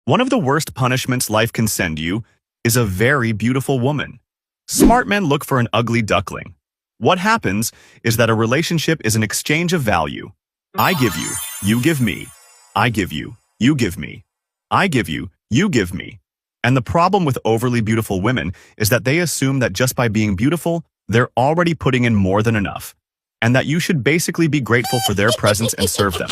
One of the worst punishments life can send you is a very beautiful woman. Smart men look for an ugly duckling. What happens is that a relationship is an exchange of value. I give you, you give me. I give you, you give me. I give you, you give me. And the problem with overly beautiful women is that they assume that just by being beautiful, they're already putting in more than enough, and that you should basically be grateful for their presence and serve them.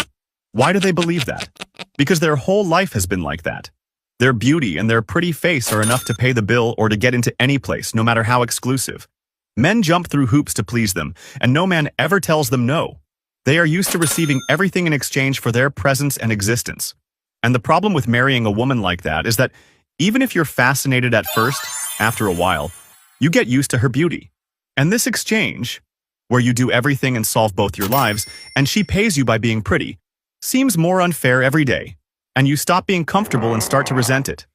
Why do they believe that? Because their whole life has been like that. Their beauty and their pretty face are enough to pay the bill or to get into any place, no matter how exclusive. Men jump through hoops to please them, and no man ever tells them no. They are used to receiving everything in exchange for their presence and existence. And the problem with marrying a woman like that is that even if you're fascinated at first, after a while, you get used to her beauty. And this exchange, where you do everything and solve both your lives, and she pays you by being pretty, seems more unfair every day, and you stop being comfortable and start to resent it.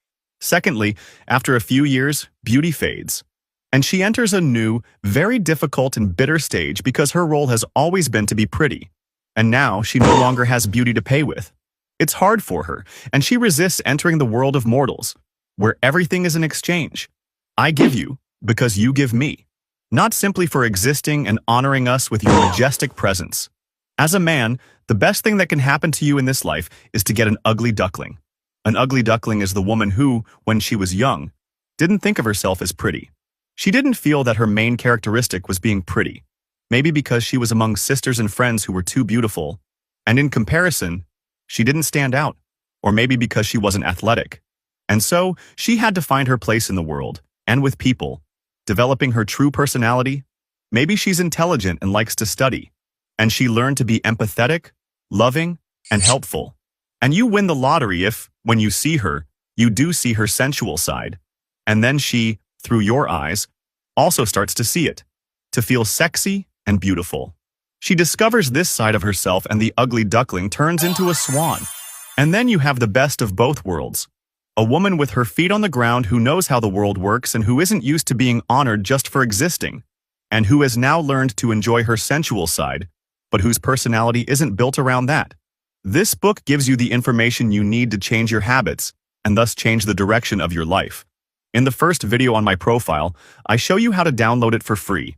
Secondly, after a few years, beauty fades, and she enters a new, very difficult and bitter stage because her role has always been to be pretty, and now she no longer has beauty to pay with. It's hard for her, and she resists entering the world of mortals, where everything is an exchange. I give you because you give me, not simply for existing and honoring us with your majestic presence. As a man, the best thing that can happen to you in this life is to get an ugly duckling. An ugly duckling is the woman who, when she was young, didn't think of herself as pretty. She didn't feel that her main characteristic was being pretty, maybe because she was among sisters and friends who were too beautiful, and in comparison, she didn't stand out, or maybe because she wasn't athletic. And so, she had to find her place in the world, and with people, developing her true personality. Maybe she's intelligent and likes to study, and she learned to be empathetic, loving, and helpful. And you win the lottery if, when you see her, you do see her sensual side. And then she, through your eyes, also starts to see it, to feel sexy and beautiful. She discovers this side of herself, and the ugly duckling turns into a swan. And then you have the best of both worlds. A woman with her feet on the ground who knows how the world works and who isn't used to being honored just for existing, and who has now learned to enjoy her sensual side, but whose personality isn't built around that. This book gives you the information you need to change your habits and thus change the direction of your life. In the first video on my profile, I show you how to download it for free.